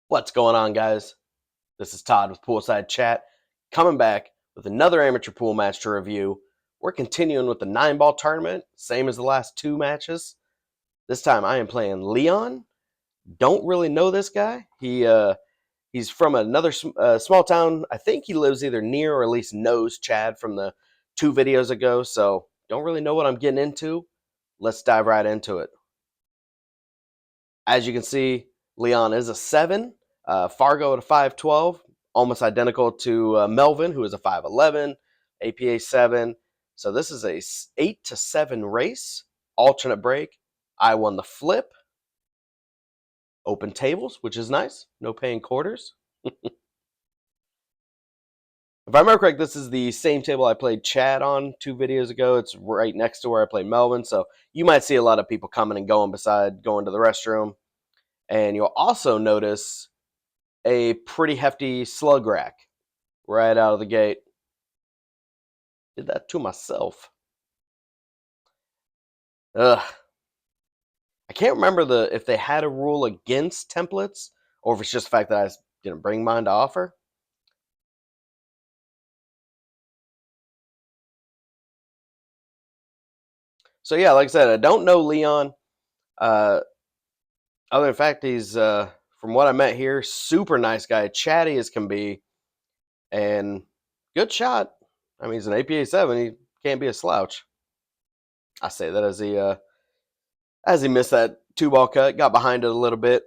What's going on, guys? This is Todd with Poolside Chat, coming back with another amateur pool match to review. We're continuing with the 9-ball tournament, same as the last two matches. This time I am playing Leon. Don't really know this guy. He's from another small town. I think he lives either near or at least knows Chad from the 2 videos ago, so don't really know what I'm getting into. Let's dive right into it. As you can see, Leon is a 7. Fargo at a 5'12", almost identical to Melvin, who is a 5'11", APA 7. So this is a 8-7 race, alternate break. I won the flip. Open tables, which is nice. No paying quarters. If I remember correct, this is the same table I played Chad on 2 videos ago. It's right next to where I played Melvin, so you might see a lot of people coming and going beside going to the restroom. And you'll also notice a pretty hefty slug rack right out of the gate. Did that to myself. Ugh. I can't remember if they had a rule against templates or if it's just the fact that I didn't bring mine to offer. So yeah, like I said, I don't know Leon. Other than fact, he's from what I met here, super nice guy, chatty as can be, and good shot. I mean, he's an APA 7. He can't be a slouch. I say that as he missed that 2-ball cut, got behind it a little bit.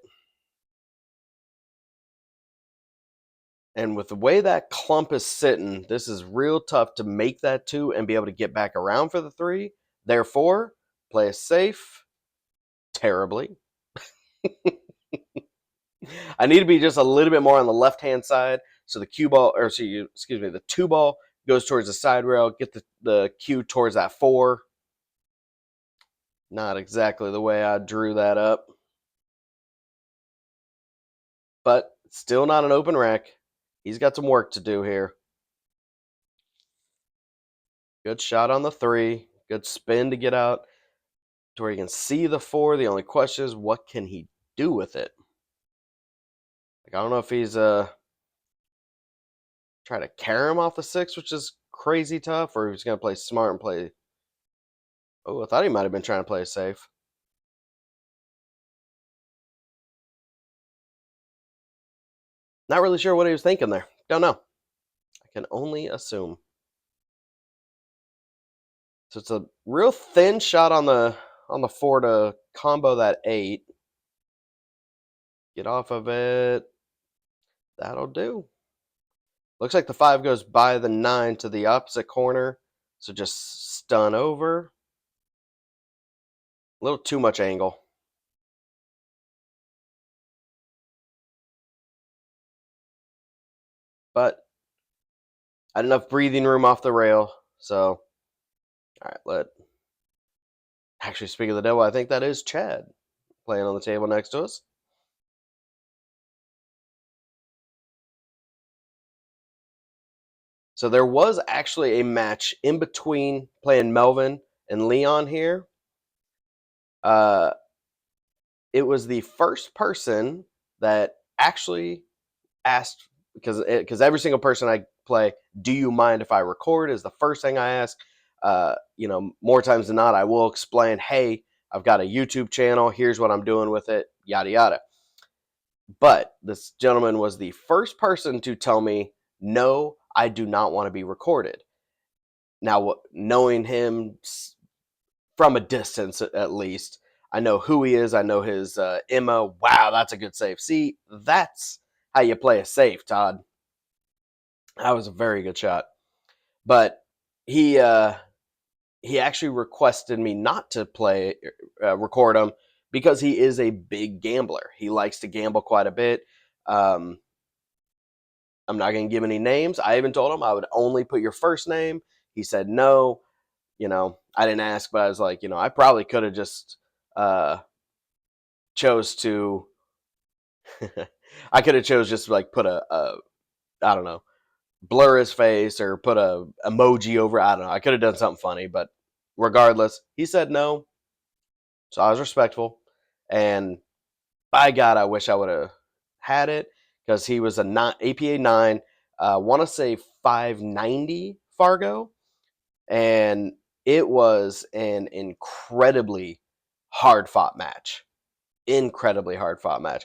And with the way that clump is sitting, this is real tough to make that 2 and be able to get back around for the 3. Therefore, play it safe terribly. I need to be just a little bit more on the left-hand side, so the cue ball, or excuse me, the 2-ball goes towards the side rail. Get the cue towards that 4. Not exactly the way I drew that up, but still not an open rack. He's got some work to do here. Good shot on the 3. Good spin to get out to where you can see the 4. The only question is, what can he do with it? Like, I don't know if he's try to carry him off the 6, which is crazy tough, or he's going to play smart and play. Oh, I thought he might have been trying to play safe. Not really sure what he was thinking there. Don't know. I can only assume. So it's a real thin shot on the 4 to combo that 8. Get off of it. That'll do. Looks like the 5 goes by the 9 to the opposite corner. So just stun over. A little too much angle. But I had enough breathing room off the rail. So, all right, actually, speaking of the devil, I think that is Chad playing on the table next to us. So there was actually a match in between playing Melvin and Leon here. It was the first person that actually asked, because every single person I play, do you mind if I record, is the first thing I ask. More times than not, I will explain, hey, I've got a YouTube channel, here's what I'm doing with it, yada yada. But this gentleman was the first person to tell me, no, I do not want to be recorded. Now, knowing him from a distance, at least, I know who he is. I know his MO. Wow, that's a good save. See, that's how you play a safe, Todd. That was a very good shot. But he actually requested me not to record him because he is a big gambler. He likes to gamble quite a bit. I'm not going to give any names. I even told him I would only put your first name. He said no. I didn't ask, but I was like, I probably could have just chose to. I could have chose just like put a I don't know, blur his face or put a emoji over. I don't know. I could have done something funny, but regardless, he said no. So I was respectful, and by God, I wish I would have had it. because he was a APA 9, want to say 590 Fargo, and it was an incredibly hard fought match. Incredibly hard fought match.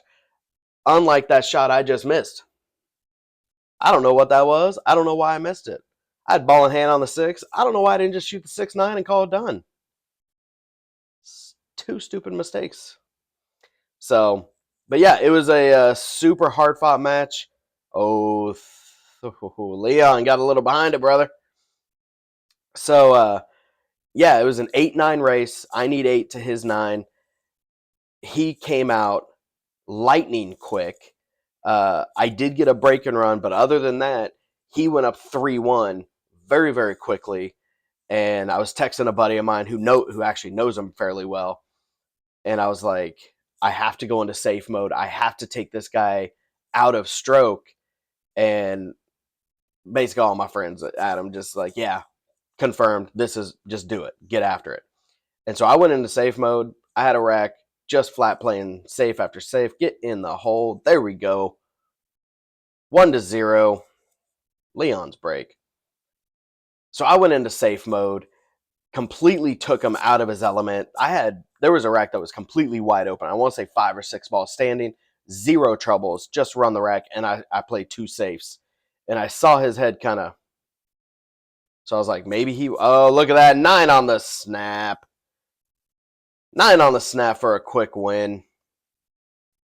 Unlike that shot I just missed. I don't know what that was. I don't know why I missed it. I had ball in hand on the 6. I don't know why I didn't just shoot the 6-9 and call it done. Two stupid mistakes. So, but yeah, it was a super hard fought match. Oh, Leon got a little behind it, brother. So, yeah, it was an 8-9 race. I need 8 to his 9. He came out lightning quick. I did get a break and run, but other than that, he went up 3-1 very, very quickly. And I was texting a buddy of mine who actually knows him fairly well. And I was like, I have to go into safe mode. I have to take this guy out of stroke. And basically all my friends at him just like, yeah, confirmed. Just do it. Get after it. And so I went into safe mode. I had a rack, just flat playing safe after safe. Get in the hole. There we go. 1-0. Leon's break. So I went into safe mode, completely took him out of his element. There was a rack that was completely wide open. I want to say 5 or 6 balls standing, 0 troubles, just run the rack, and I played 2 safes. And I saw his head kind of, so I was like, maybe oh, look at that, 9 on the snap. 9 on the snap for a quick win.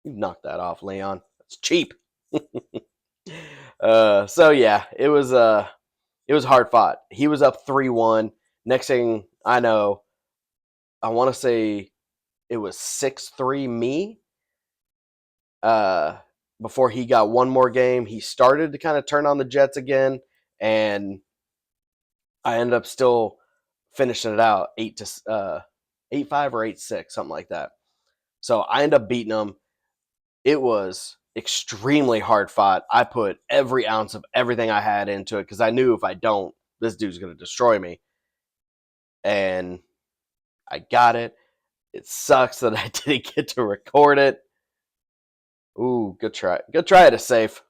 You knocked that off, Leon. That's cheap. So yeah, it was hard fought. He was up 3-1. Next thing I know, I want to say it was 6-3 me. Before he got one more game, he started to kind of turn on the Jets again, and I ended up still finishing it out 8-5 or 8-6, something like that. So I ended up beating him. It was extremely hard fought. I put every ounce of everything I had into it because I knew if I don't, this dude's going to destroy me. And I got it. It sucks that I didn't get to record it. Ooh, good try. Good try at a safe.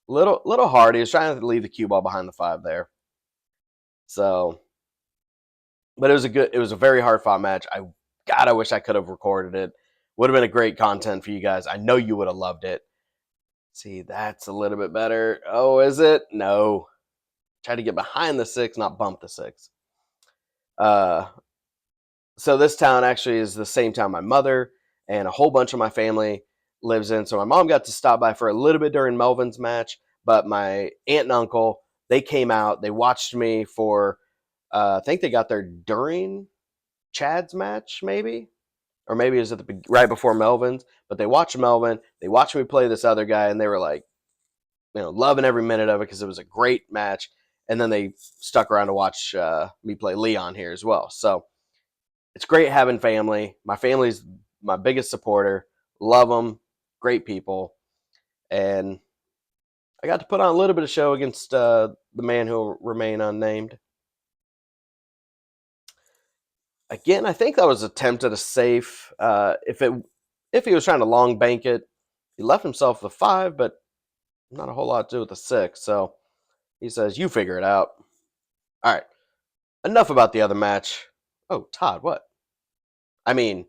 Little hard. He was trying to leave the cue ball behind the 5 there. So, but it was a very hard fought match. I wish I could have recorded it. Would have been a great content for you guys. I know you would have loved it. See, that's a little bit better. Oh, is it? No. Try to get behind the 6, not bump the 6. So this town actually is the same town my mother and a whole bunch of my family lives in. So my mom got to stop by for a little bit during Melvin's match, but my aunt and uncle, they came out. They watched me for, I think they got there during Chad's match, maybe, or maybe it was right before Melvin's. But they watched Melvin. They watched me play this other guy, and they were like, loving every minute of it because it was a great match. And then they stuck around to watch me play Leon here as well. So it's great having family. My family's my biggest supporter. Love them. Great people. And I got to put on a little bit of show against the man who will remain unnamed. Again, I think that was an attempt at a safe. If he was trying to long bank it, he left himself a 5, but not a whole lot to do with the 6. So he says, you figure it out. All right. Enough about the other match. Oh, Todd, what? I mean,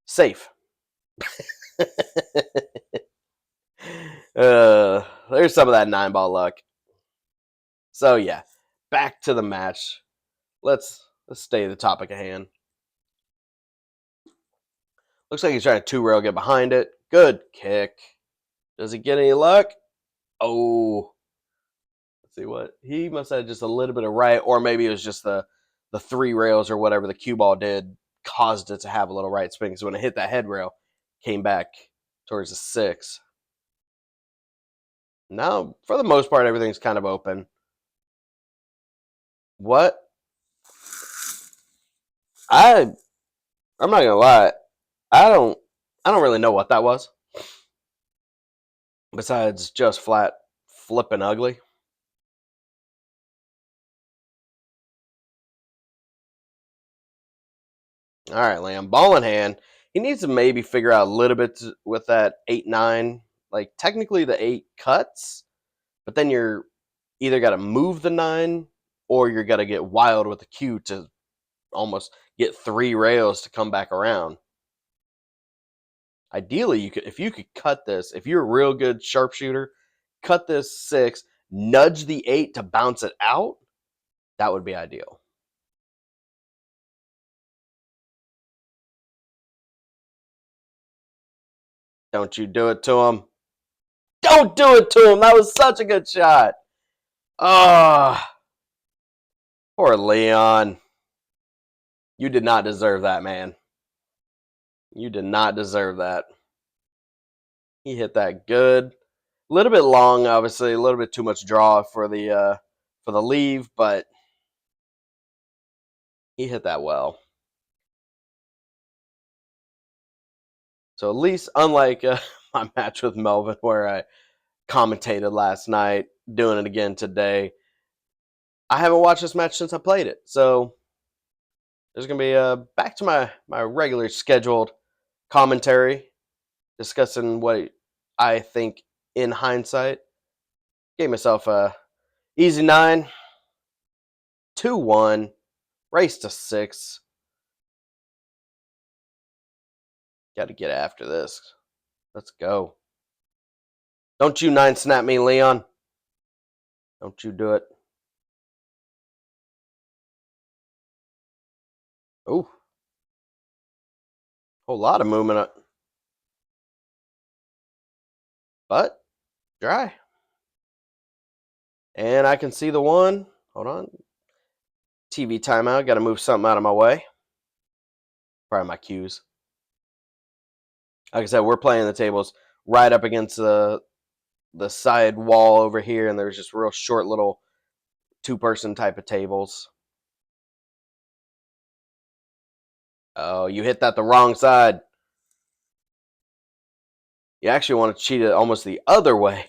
safe. There's some of that 9-ball luck. So yeah, back to the match. Let's stay the topic at hand. Looks like he's trying to 2-rail, get behind it. Good kick. Does he get any luck? Oh. Let's see what. He must have just a little bit of right, or maybe it was just the 3 rails or whatever the cue ball did caused it to have a little right spin. So when it hit that head rail, came back towards the 6. Now, for the most part, everything's kind of open. What? I'm not gonna lie. I don't really know what that was. Besides just flat flipping ugly. All right, Lamb. Ball in hand. He needs to maybe figure out a little bit with that 8-9 like technically the 8 cuts, but then you're either got to move the 9 or you're got to get wild with the Q to almost get 3 rails to come back around. Ideally, if you could cut this, if you're a real good sharpshooter, cut this 6, nudge the 8 to bounce it out, that would be ideal. Don't you do it to him. Don't do it to him. That was such a good shot. Oh, poor Leon. You did not deserve that, man. You did not deserve that. He hit that good. A little bit long, obviously. A little bit too much draw for the leave, but he hit that well. So at least, unlike my match with Melvin, where I commentated last night, doing it again today, I haven't watched this match since I played it. So there's going to be back to my regular scheduled commentary, discussing what I think in hindsight. Gave myself a easy 9, 2-1, race to 6. Got to get after this. Let's go. Don't you 9 snap me, Leon. Don't you do it. Ooh. Whole lot of movement. But dry. And I can see the 1. Hold on. TV timeout. Got to move something out of my way. Probably my cues. Like I said, we're playing the tables right up against the side wall over here, and there's just real short little 2-person type of tables. Oh, you hit that the wrong side. You actually want to cheat it almost the other way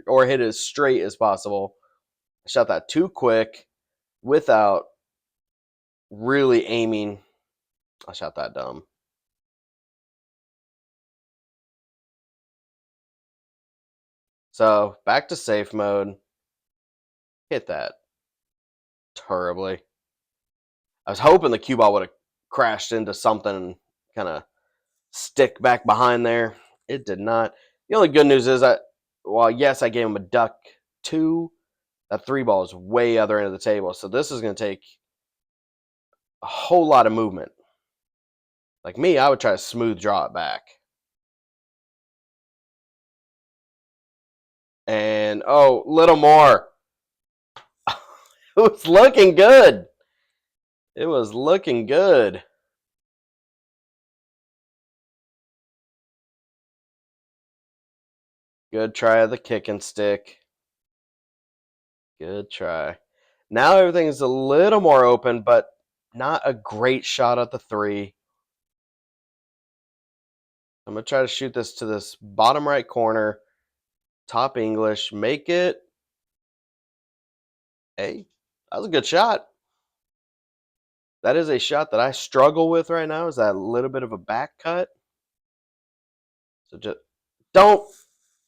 or hit it as straight as possible. I shot that too quick without really aiming. I shot that dumb. So back to safe mode. Hit that terribly. I was hoping the cue ball would have crashed into something and kind of stick back behind there. It did not. The only good news is yes, I gave him a duck 2. That 3 ball is way other end of the table. So this is going to take a whole lot of movement. Like me, I would try to smooth draw it back. And, oh, little more. It was looking good. It was looking good. Good try of the kick and stick. Good try. Now everything's a little more open, but not a great shot at the 3. I'm going to try to shoot this to this bottom right corner. Top English. Make it. Hey, that was a good shot. That is a shot that I struggle with right now, is that little bit of a back cut. So just don't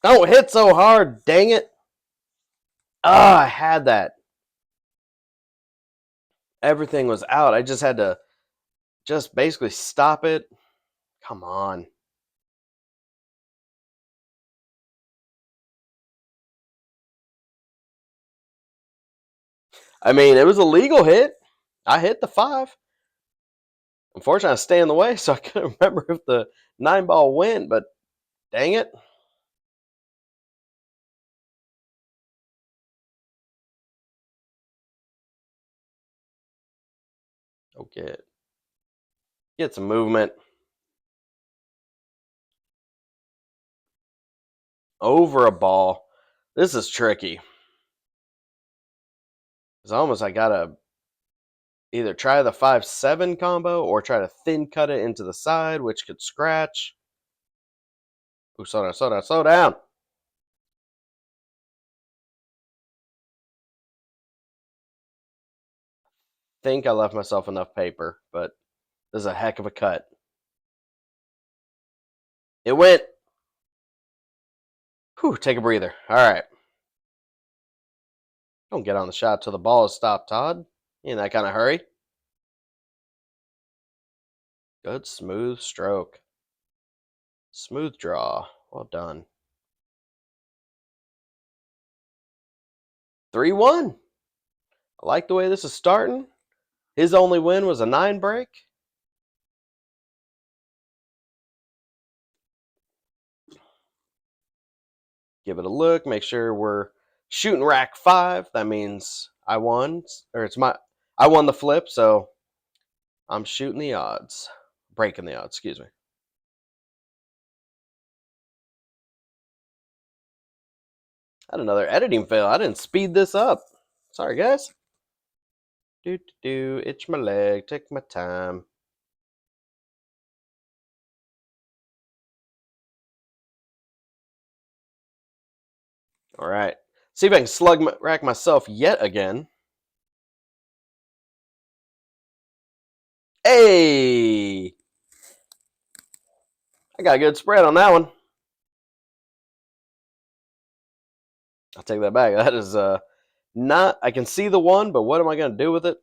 hit so hard, dang it. I had that. Everything was out. I just had to just basically stop it. Come on. I mean, it was a legal hit. I hit the 5. Unfortunately, I stay in the way, so I couldn't remember if the 9 ball went, but dang it. Okay. Get some movement. Over a ball. This is tricky. It's almost I gotta either try the 5-7 combo or try to thin cut it into the side, which could scratch. Ooh, slow down, slow down, slow down. Think I left myself enough paper, but this is a heck of a cut. It went. Whew, take a breather. All right. Don't get on the shot till the ball is stopped, Todd. You in that kind of hurry? Good smooth stroke. Smooth draw. Well done. 3-1. I like the way this is starting. His only win was a 9 break. Give it a look. Make sure we're shooting rack 5. That means I won. Or I won the flip, so I'm shooting the odds. Breaking the odds, excuse me. I had another editing fail. I didn't speed this up. Sorry, guys. Itch my leg. Take my time. All right. See if I can slug rack myself yet again. Hey! I got a good spread on that one. I'll take that back. That is not. I can see the one, but what am I going to do with it?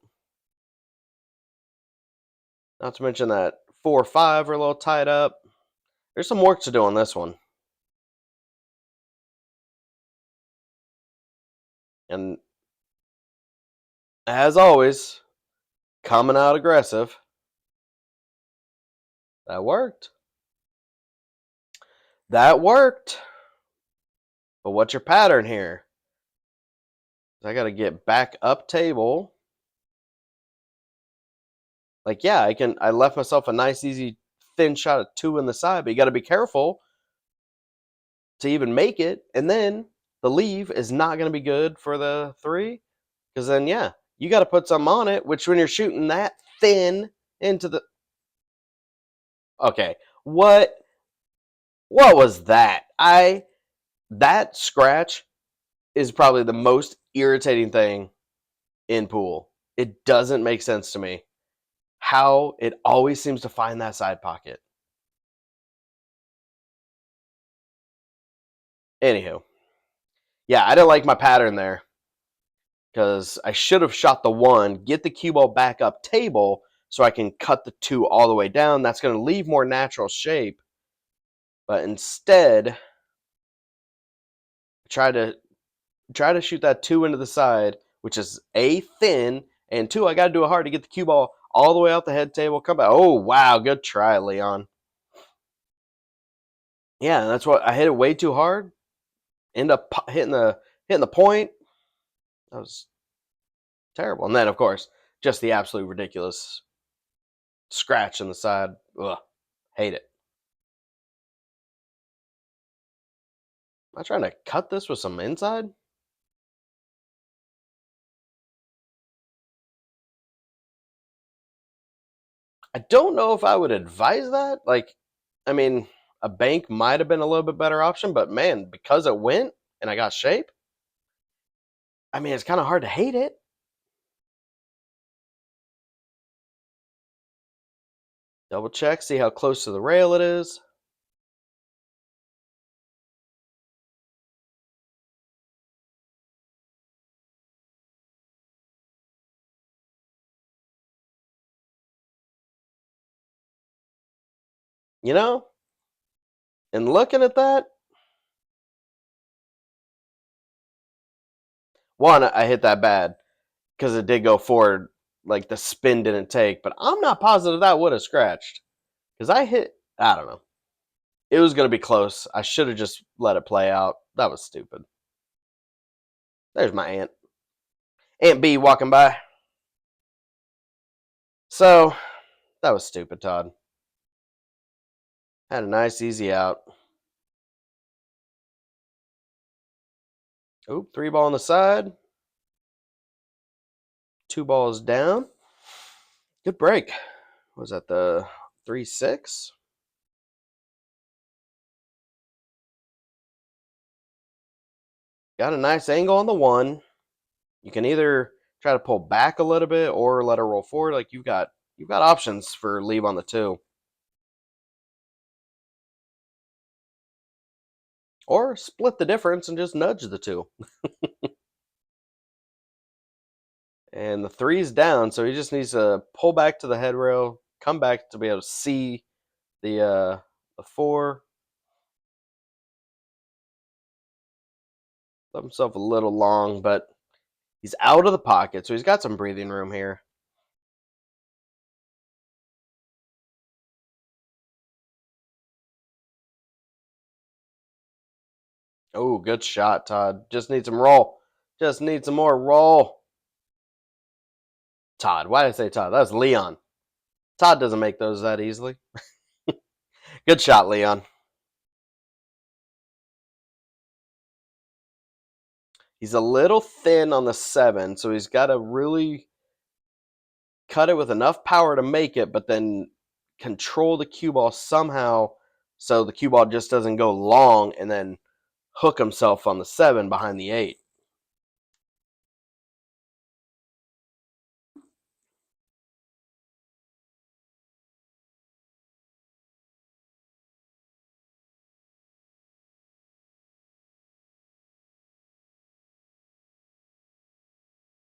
Not to mention that 4-5 are a little tied up. There's some work to do on this one. And as always, coming out aggressive. That worked. That worked. But what's your pattern here? I got to get back up table. Like, yeah, I left myself a nice, easy, thin shot of 2 in the side, but you got to be careful to even make it. And then the leave is not going to be good for the 3. Because then, yeah, you got to put some on it, which when you're shooting that thin into the... Okay, what was that? That scratch is probably the most irritating thing in pool. It doesn't make sense to me how it always seems to find that side pocket. Anywho, yeah, I didn't like my pattern there because I should have shot the 1, get the cue ball back up table so I can cut the 2 all the way down. That's going to leave more natural shape. But instead, I try to shoot that 2 into the side, which is A, thin, and 2, I got to do it hard to get the cue ball all the way out the head table. Come back. Oh, wow. Good try, Leon. Yeah, that's what I hit it way too hard. End up hitting the point. That was terrible. And then, of course, just the absolute ridiculous scratch in the side. Ugh, hate it. Am I trying to cut this with some inside? I don't know if I would advise that. Like, I mean, a bank might have been a little bit better option, but man, because it went and I got shape, I mean, it's kind of hard to hate it. Double check, see how close to the rail it is. You know, and looking at that, one, I hit that bad because it did go forward, like the spin didn't take, but I'm not positive that would have scratched because I don't know. It was going to be close. I should have just let it play out. That was stupid. There's my aunt. Aunt B walking by. So, that was stupid, Todd. Had a nice, easy out. Oop, 3 ball on the side. 2 balls down. Good break. Was that the 3-6? Got a nice angle on the 1. You can either try to pull back a little bit or let her roll forward. Like you've got options for leave on the 2. Or split the difference and just nudge the two. And the three's down, so he just needs to pull back to the head rail, come back to be able to see the four. Left himself a little long, but he's out of the pocket, so he's got some breathing room here. Oh, good shot, Todd. Just need some roll. Just need some more roll. Todd. Why did I say Todd? That was Leon. Todd doesn't make those that easily. Good shot, Leon. He's a little thin on the 7, so he's got to really cut it with enough power to make it, but then control the cue ball somehow so the cue ball just doesn't go long and then hook himself on the 7 behind the 8.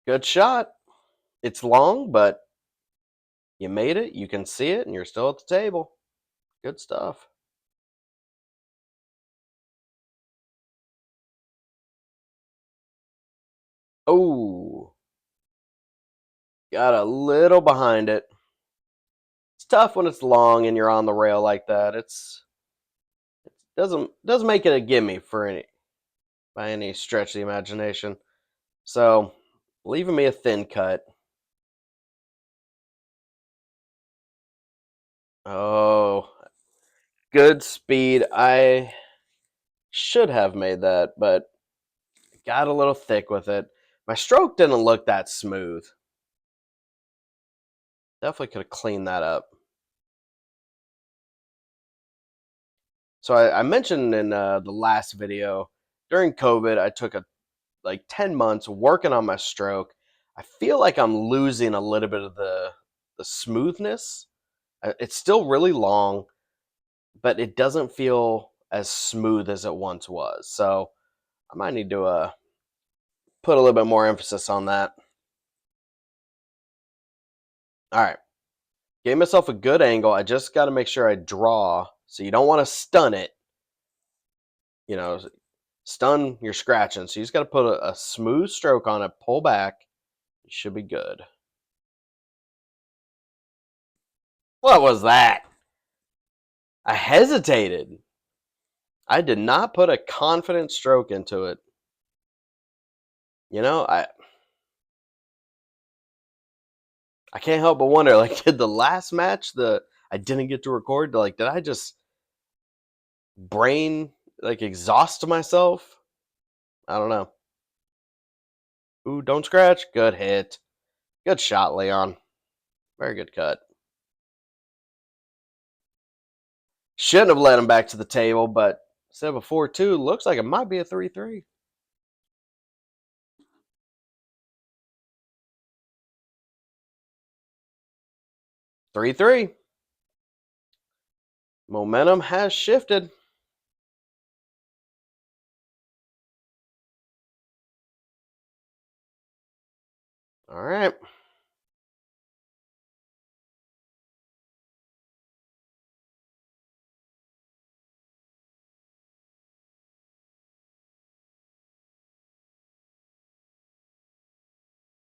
Good shot. It's long, but you made it. You can see it, and you're still at the table. Good stuff. Oh, got a little behind it. It's tough when it's long and you're on the rail like that. It doesn't make it a gimme for any by any stretch of the imagination. So, leaving me a thin cut. Oh, good speed. I should have made that, but got a little thick with it. My stroke didn't look that smooth. Definitely could have cleaned that up. So I mentioned in the last video, during COVID, I took like 10 months working on my stroke. I feel like I'm losing a little bit of the smoothness. It's still really long, but it doesn't feel as smooth as it once was. So I might need to put a little bit more emphasis on that. All right. Gave myself a good angle. I just got to make sure I draw. So you don't want to stun it. You know, stun, you're scratching. So you just got to put a smooth stroke on it, pull back. You should be good. What was that? I hesitated. I did not put a confident stroke into it. You know, I can't help but wonder, like, did the last match I didn't get to record, like, did I just brain like exhaust myself? I don't know. Ooh, don't scratch. Good hit. Good shot, Leon. Very good cut. Shouldn't have led him back to the table, but instead of a 4-2, looks like it might be a 3-3. 3-3. Momentum has shifted. All right.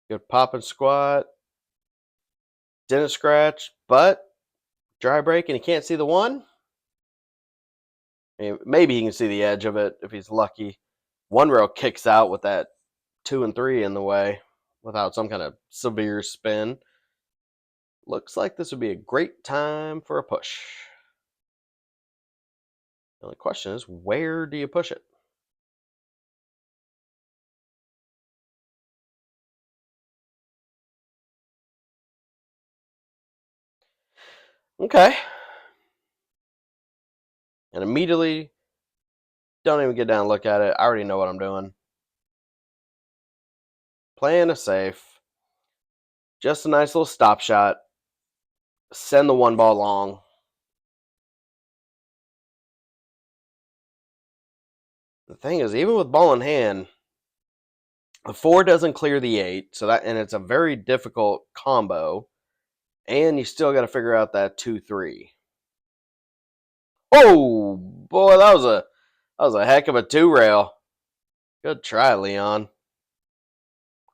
Good pop and squat. Didn't scratch, but dry break and he can't see the 1. Maybe he can see the edge of it if he's lucky. 1 rail kicks out with that 2 and 3 in the way without some kind of severe spin. Looks like this would be a great time for a push. The only question is, where do you push it? Okay. And immediately, don't even get down and look at it. I already know what I'm doing. Playing it safe. Just a nice little stop shot. Send the 1 ball long. The thing is, even with ball in hand, the 4 doesn't clear the 8, so that, and it's a very difficult combo. And you still got to figure out that 2-3. Oh boy, that was a heck of a 2-rail. Good try, Leon.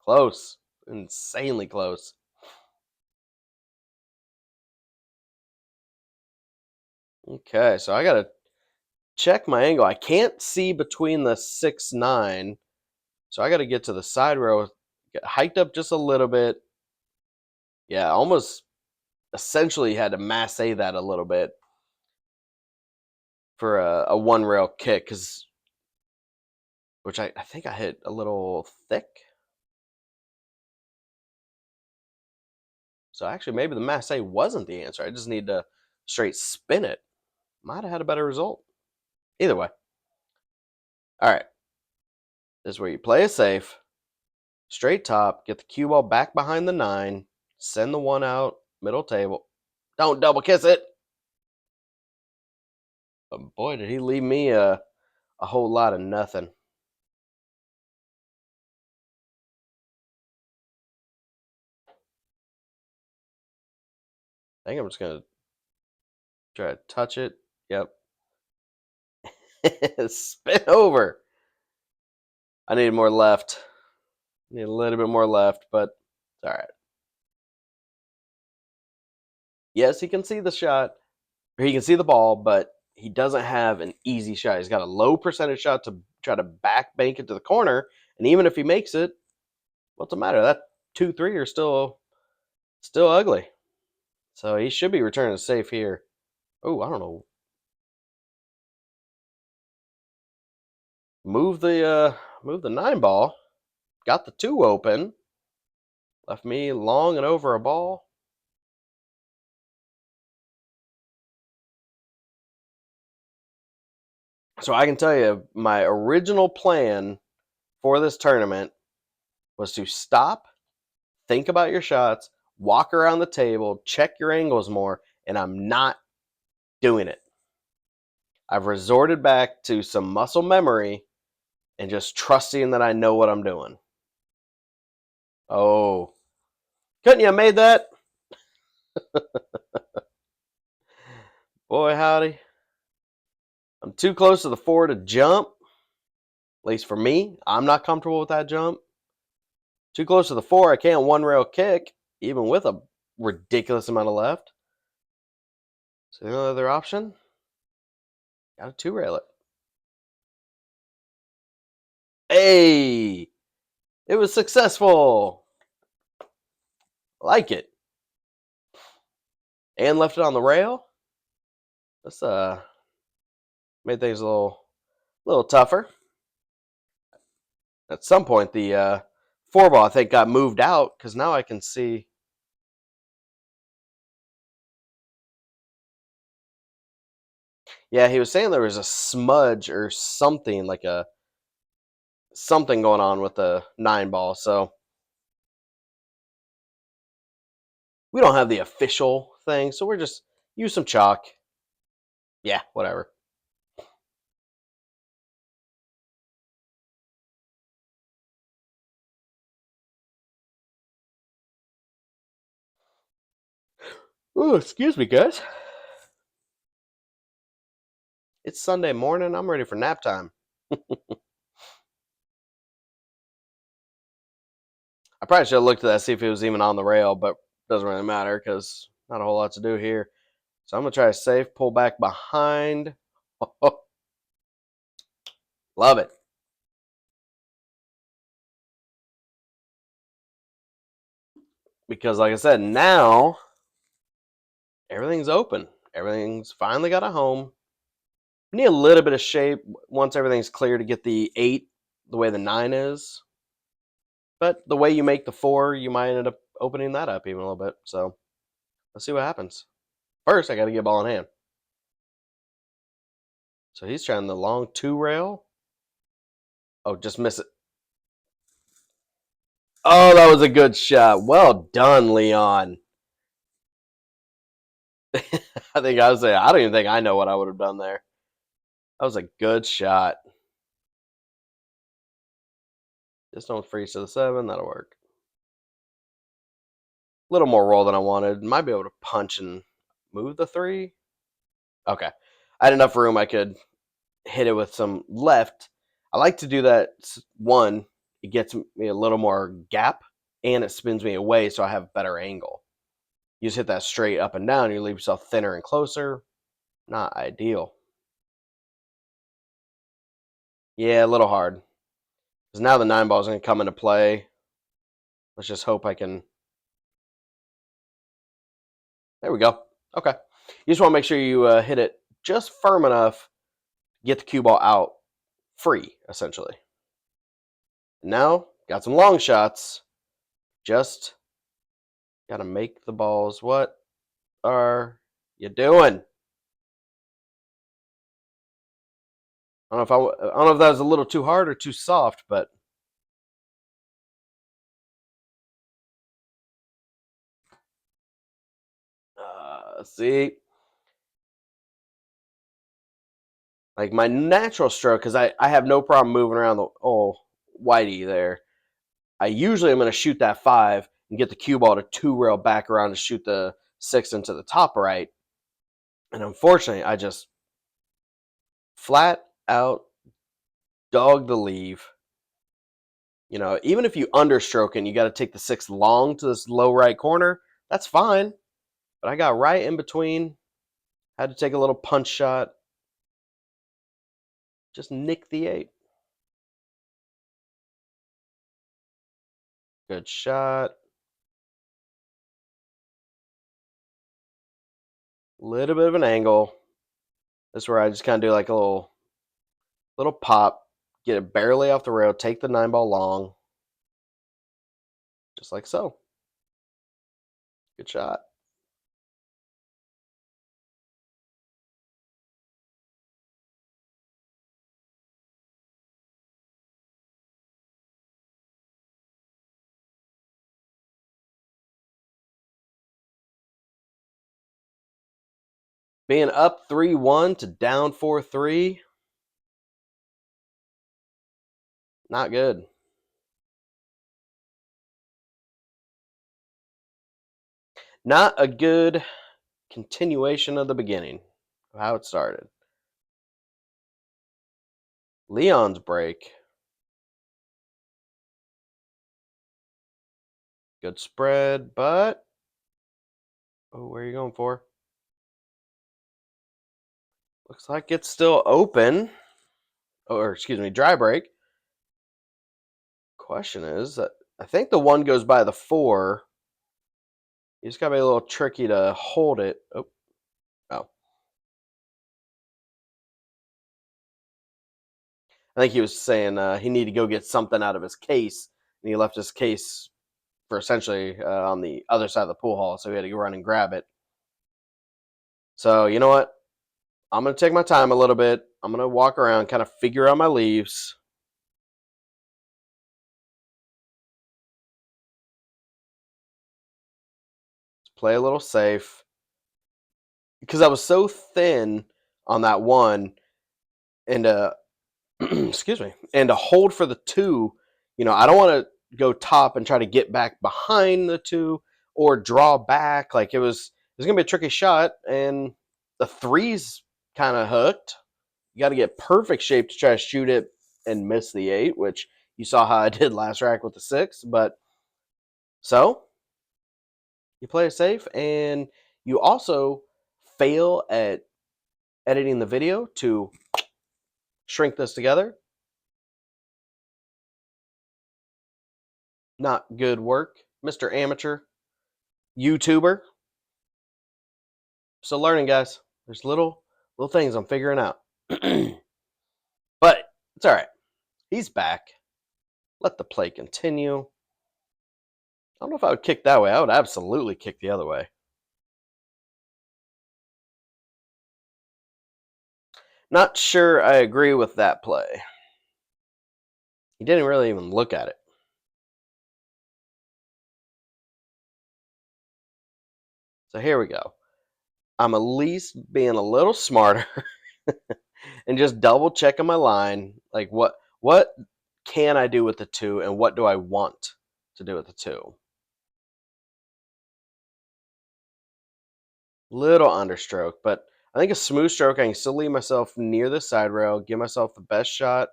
Close, insanely close. Okay, so I gotta check my angle. I can't see between the 6-9, so I gotta get to the side rail, get hiked up just a little bit. Yeah, almost essentially had to masse that a little bit for a 1-rail kick, which I think I hit a little thick. So actually, maybe the masse wasn't the answer. I just need to straight spin it. Might have had a better result. Either way. All right. This is where you play it safe. Straight top. Get the cue ball back behind the 9. Send the 1 out. Middle table. Don't double kiss it. But boy, did he leave me a whole lot of nothing. I think I'm just going to try to touch it. Yep. Spin over. I need more left. Need a little bit more left, but it's all right. Yes, he can see the shot, or he can see the ball, but he doesn't have an easy shot. He's got a low percentage shot to try to back bank it to the corner, and even if he makes it, what's the matter? That 2-3 are still ugly. So he should be returning safe here. Oh, I don't know. Move the 9 ball. Got the 2 open. Left me long and over a ball. So I can tell you, my original plan for this tournament was to stop, think about your shots, walk around the table, check your angles more, and I'm not doing it. I've resorted back to some muscle memory and just trusting that I know what I'm doing. Oh, couldn't you have made that? Boy, howdy. I'm too close to the 4 to jump. At least for me, I'm not comfortable with that jump. Too close to the 4, I can't 1-rail kick, even with a ridiculous amount of left. So the only other option, got to 2-rail it. Hey, it was successful. Like it. And left it on the rail. That's made things a little tougher. At some point, the 4 ball I think got moved out because now I can see. Yeah, he was saying there was a smudge or something, like something going on with the 9 ball. So we don't have the official thing, so we're just use some chalk. Yeah, whatever. Oh, excuse me, guys. It's Sunday morning. I'm ready for nap time. I probably should have looked at that, see if it was even on the rail, but doesn't really matter because not a whole lot to do here. So I'm going to try a safe pull back behind. Love it. Because, like I said, now everything's open. Everything's finally got a home. Need a little bit of shape once everything's clear to get the 8 the way the 9 is. But the way you make the 4, you might end up opening that up even a little bit. So let's see what happens. First, I got to get ball in hand. So he's trying the long 2-rail. Oh, just miss it. Oh, that was a good shot. Well done, Leon. I think I was saying, I don't even think I know what I would have done there. That was a good shot. Just don't freeze to the 7. That'll work. A little more roll than I wanted. Might be able to punch and move the 3. Okay. I had enough room I could hit it with some left. I like to do that. One, it gets me a little more gap, and it spins me away so I have better angle. You just hit that straight up and down, you leave yourself thinner and closer. Not ideal. Yeah, a little hard. Because now the 9 ball is going to come into play. Let's just hope I can. There we go. Okay. You just want to make sure you hit it just firm enough to get the cue ball out free, essentially. Now, got some long shots. Just got to make the balls. What are you doing? I don't know if that was a little too hard or too soft, but see, like my natural stroke, because I have no problem moving around the whitey there. I usually am going to shoot that 5 and get the cue ball to 2 rail back around to shoot the 6 into the top right. And unfortunately, I just flat out dog the leave. You know, even if you understroke and you got to take the 6 long to this low right corner, that's fine. But I got right in between. Had to take a little punch shot. Just nick the 8. Good shot. Little bit of an angle. This is where I just kind of do like a little pop, get it barely off the rail, take the 9 ball long, just like so. Good shot. Being up 3-1 to down 4-3, not good. Not a good continuation of the beginning of how it started. Leon's break. Good spread, but where are you going for? Looks like it's still open. Or excuse me, dry break. Question is, I think the 1 goes by the 4. You just gotta be a little tricky to hold it. Oh. I think he was saying he needed to go get something out of his case, and he left his case for essentially on the other side of the pool hall, so he had to go run and grab it. So you know what? I'm gonna take my time a little bit. I'm gonna walk around, kind of figure out my leaves. Play a little safe because I was so thin on that 1, and excuse me, and to hold for the 2. You know, I don't want to go top and try to get back behind the 2 or draw back. Like it was gonna be a tricky shot, and the 3's kind of hooked. You got to get perfect shape to try to shoot it and miss the 8, which you saw how I did last rack with the 6. But so you play it safe, and you also fail at editing the video to shrink this together. Not good work, Mr. Amateur YouTuber. Still learning, guys. There's little things I'm figuring out. But it's all right. He's back. Let the play continue. I don't know if I would kick that way. I would absolutely kick the other way. Not sure I agree with that play. He didn't really even look at it. So here we go. I'm at least being a little smarter and just double checking my line. Like what can I do with the 2, and what do I want to do with the 2? Little understroke, but I think a smooth stroke, I can still leave myself near the side rail, give myself the best shot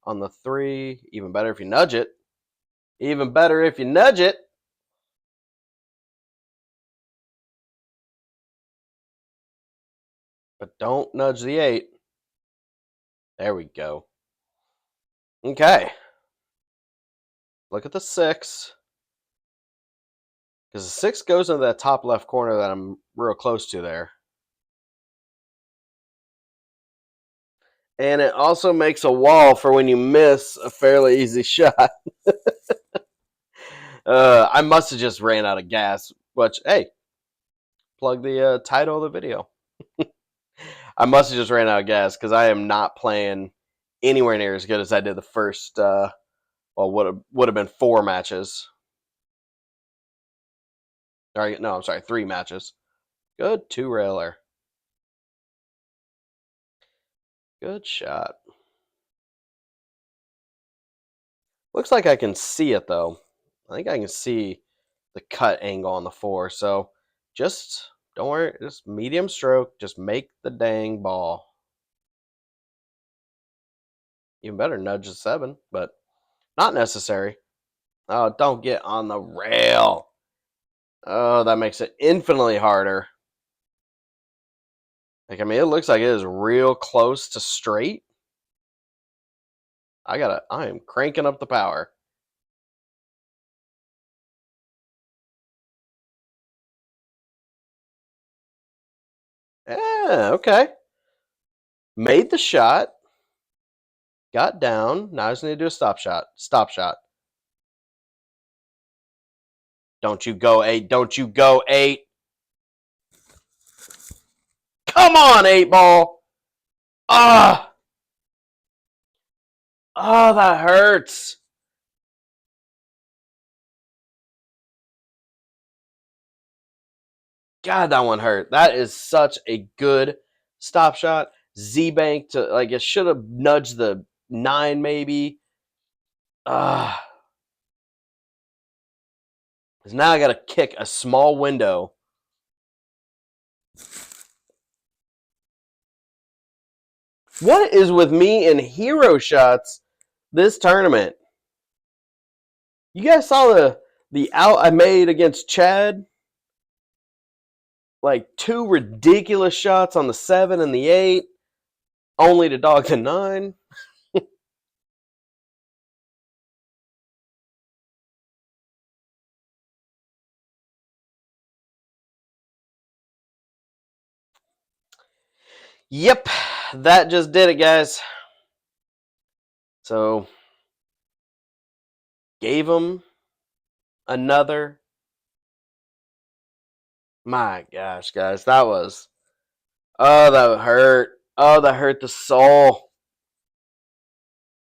on the 3. Even better if you nudge it. Even better if you nudge it. But don't nudge the 8. There we go. Okay. Look at the 6. Because the 6 goes into that top left corner that I'm real close to there. And it also makes a wall for when you miss a fairly easy shot. I must have just ran out of gas. Which, hey, plug the title of the video. I must have just ran out of gas because I am not playing anywhere near as good as I did the first, would have been 4 matches. No, I'm sorry, 3 matches. Good 2-railer. Good shot. Looks like I can see it, though. I think I can see the cut angle on the 4. So just don't worry. Just medium stroke. Just make the dang ball. Even better, nudge the 7, but not necessary. Oh, don't get on the rail. Oh, that makes it infinitely harder. Like, I mean, it looks like it is real close to straight. I am cranking up the power. Yeah, okay. Made the shot. Got down. Now I just need to do a stop shot. Stop shot. Don't you go 8. Don't you go 8. Come on, 8 ball. Ah. Oh, that hurts. God, that one hurt. That is such a good stop shot. Z-bank to, like, it should have nudged the 9 maybe. Ah. Because now I got to kick a small window. What is with me in hero shots this tournament? You guys saw the out I made against Chad? Like 2 ridiculous shots on the 7 and the 8, only to dog the 9. Yep, that just did it, guys. So, gave him another. My gosh, guys, that was. Oh, that hurt. Oh, that hurt the soul.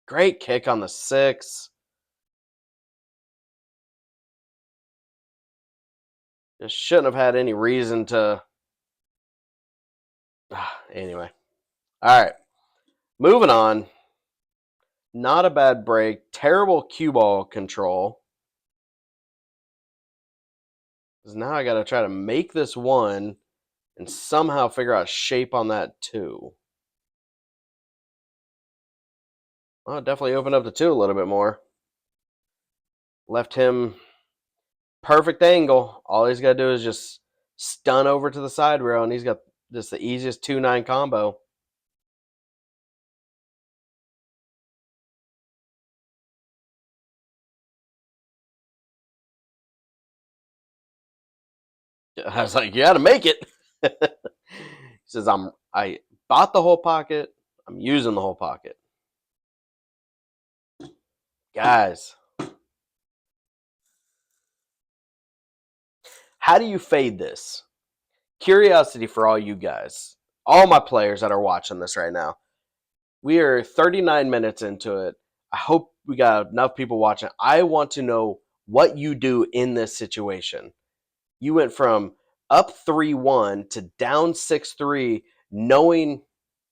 Great kick on the 6. Just shouldn't have had any reason to. Anyway. All right. Moving on. Not a bad break. Terrible cue ball control. Because now I got to try to make this 1 and somehow figure out shape on that 2. Well, it definitely opened up the 2 a little bit more. Left him perfect angle. All he's got to do is just stun over to the side rail, and he's got just the easiest 2-9 combo. I was like, you got to make it. He says, I bought the whole pocket. I'm using the whole pocket. Guys, how do you fade this? Curiosity for all you guys, all my players that are watching this right now. We are 39 minutes into it. I hope we got enough people watching. I want to know what you do in this situation. You went from up 3-1 to down 6-3, knowing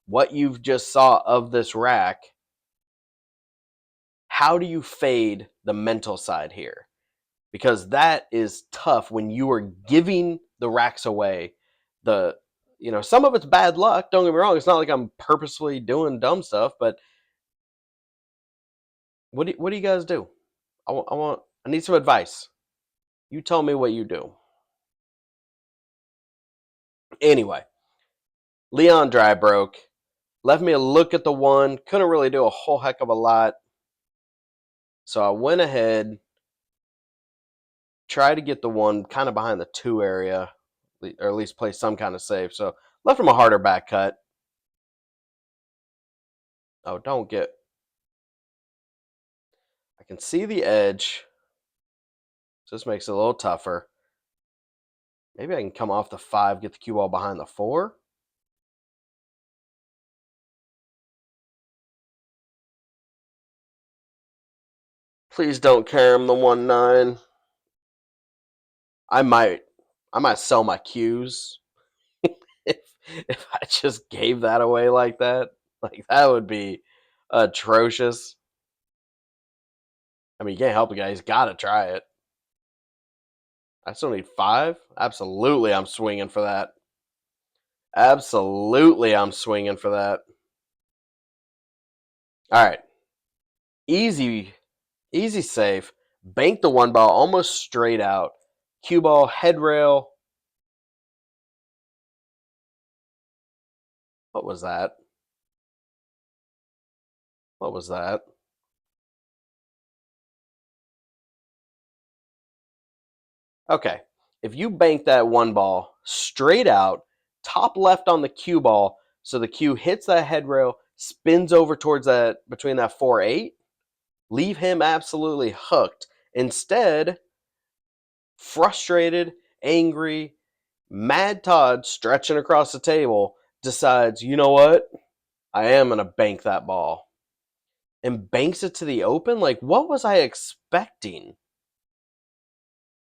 what you've just saw of this rack. how do you fade the mental side here? Because that is tough when you are giving the racks away. Some of it's bad luck. Don't get me wrong. It's not like I'm purposefully doing dumb stuff, but what do you guys do? I need some advice. You tell me what you do. Anyway, Leon dry broke. Left me a look at the one. Couldn't really do a whole heck of a lot. So I went ahead, tried to get the one kind of behind the 2 area, or at least play some kind of save. So left him a harder back cut. Oh, don't get... I can see the edge. So this makes it a little tougher. Maybe I can come off the 5, get the cue ball behind the 4. Please don't carry him the 1-9. I might sell my cues if I just gave that away like that. Like, that would be atrocious. I mean, you can't help the guy. He's got to try it. I still need 5? Absolutely, I'm swinging for that. Absolutely, I'm swinging for that. All right. Easy save. Bank the 1 ball almost straight out. Cue ball, head rail. What was that? What was that? Okay. If you bank that 1 ball straight out, top left on the cue ball, so the cue hits that head rail, spins over towards that, between that 4-8, leave him absolutely hooked. Instead, frustrated, angry, mad Todd stretching across the table decides, you know what? I am going to bank that ball. And banks it to the open? Like, what was I expecting?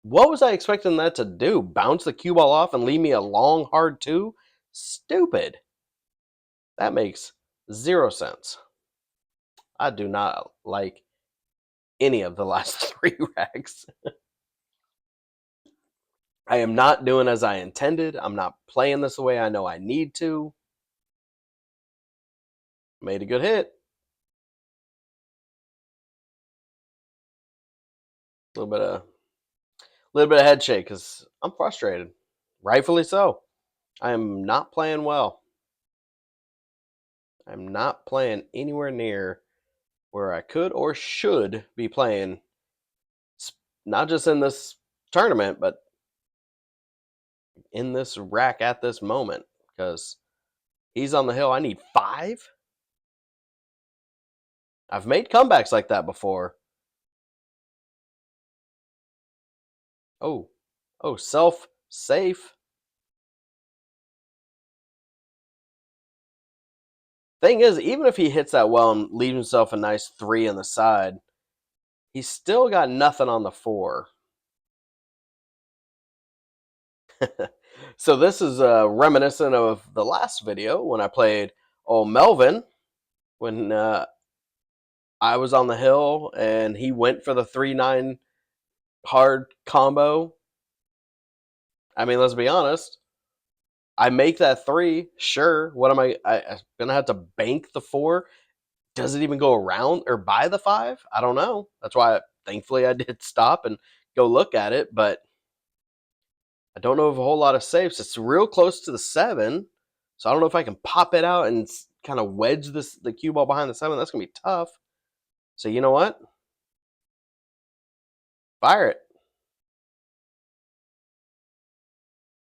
What was I expecting that to do? Bounce the cue ball off and leave me a long, hard 2? Stupid. That makes 0 sense. I do not like any of the last 3 racks. I am not doing as I intended. I'm not playing this the way I know I need to. Made a good hit. A little bit of head shake because I'm frustrated. Rightfully so. I am not playing well. I'm not playing anywhere near where I could or should be playing. Not just in this tournament, but in this rack at this moment. Because he's on the hill. I need 5. I've made comebacks like that before. Oh, safe. Thing is, even if he hits that well and leaves himself a nice 3 on the side, he's still got nothing on the 4. So this is reminiscent of the last video when I played Melvin, when I was on the hill and he went for the 3-9 hard combo. I mean, let's be honest. I make that 3, sure. What am I'm gonna have to bank the 4? Does it even go around or by the 5? I don't know. That's why, thankfully, I did stop and go look at it, but I don't know of a whole lot of safes. It's real close to the 7, so I don't know if I can pop it out and kind of wedge the cue ball behind the 7. That's gonna be tough. So you know what? Fire it.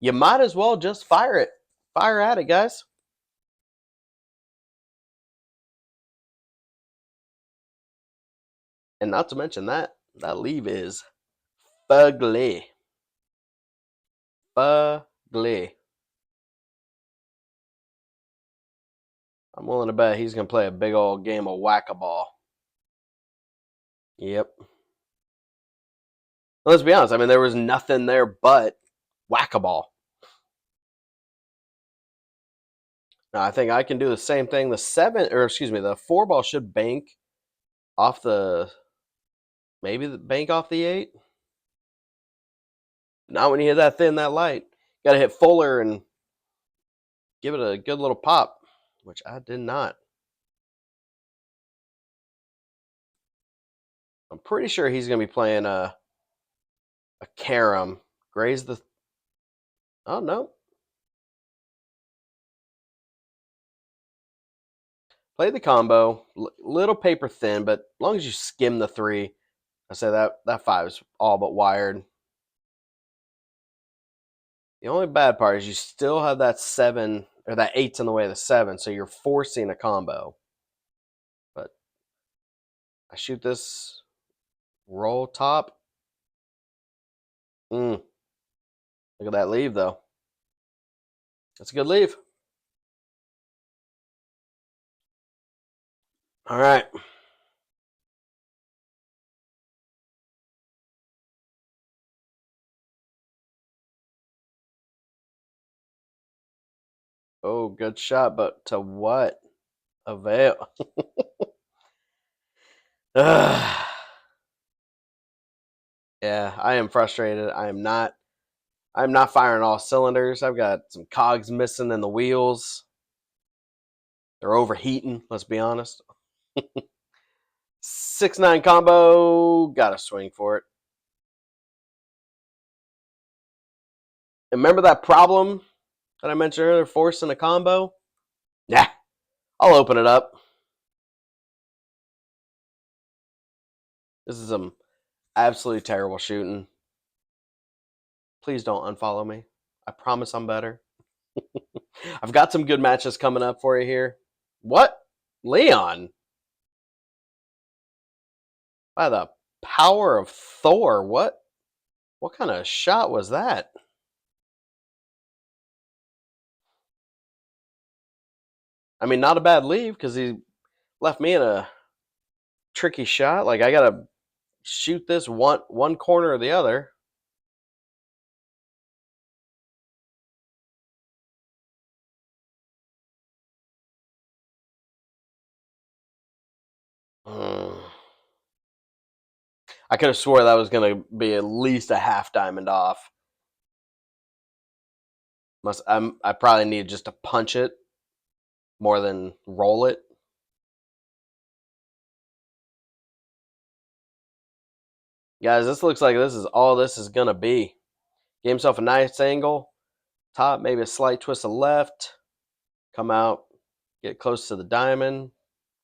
You might as well just fire it. Fire at it, guys. And not to mention that leave is fugly. Fugly. I'm willing to bet he's going to play a big old game of whack-a-ball. Yep. Let's be honest. I mean, there was nothing there but whack-a-ball. Now, I think I can do the same thing. The 4 ball should bank Off the, maybe the bank off the 8. Not when you hit that thin, that light. Got to hit fuller and give it a good little pop, which I did not. I'm pretty sure he's going to be playing a carom. Graze the. Oh, no. Play the combo. Little paper thin, but as long as you skim the 3, I say that 5 is all but wired. The only bad part is you still have that 7, or that 8's in the way of the 7, so you're forcing a combo. But I shoot this roll top. Look at that leave, though. That's a good leave. All right. Oh, good shot, but to what avail? Yeah, I am frustrated. I'm not firing all cylinders. I've got some cogs missing in the wheels. They're overheating, let's be honest. 6-9 combo, gotta swing for it. And remember that problem that I mentioned earlier, forcing a combo? Yeah, I'll open it up. This is some absolutely terrible shooting. Please don't unfollow me. I promise I'm better. I've got some good matches coming up for you here. What? Leon? By the power of Thor, what kind of shot was that? I mean, not a bad leave because he left me in a tricky shot. Like, I gotta shoot this one corner or the other. I could have swore that was going to be at least a half diamond off. I probably need just to punch it more than roll it. Guys, this looks like this is all this is going to be. Get himself a nice angle. Top, maybe a slight twist to left. Come out, get close to the diamond.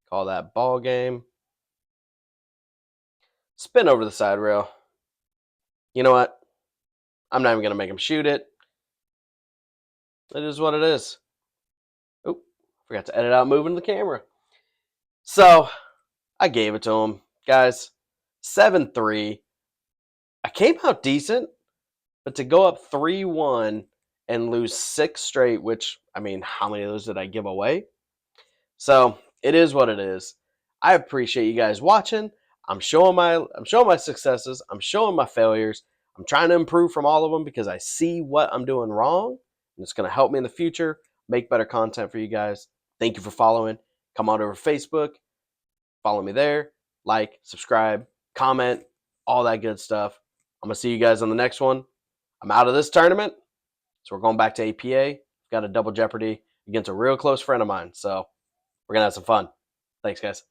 Call that ball game. Spin over the side rail. You know what? I'm not even going to make him shoot it. It is what it is. Oh, forgot to edit out moving the camera. So, I gave it to him. Guys, 7-3. I came out decent, but to go up 3-1 and lose 6 straight, which, I mean, how many of those did I give away? So, it is what it is. I appreciate you guys watching. I'm showing my successes. I'm showing my failures. I'm trying to improve from all of them because I see what I'm doing wrong, and it's going to help me in the future make better content for you guys. Thank you for following. Come on over to Facebook. Follow me there. Like, subscribe, comment, all that good stuff. I'm going to see you guys on the next one. I'm out of this tournament, so we're going back to APA. Got a double jeopardy against a real close friend of mine, so we're going to have some fun. Thanks, guys.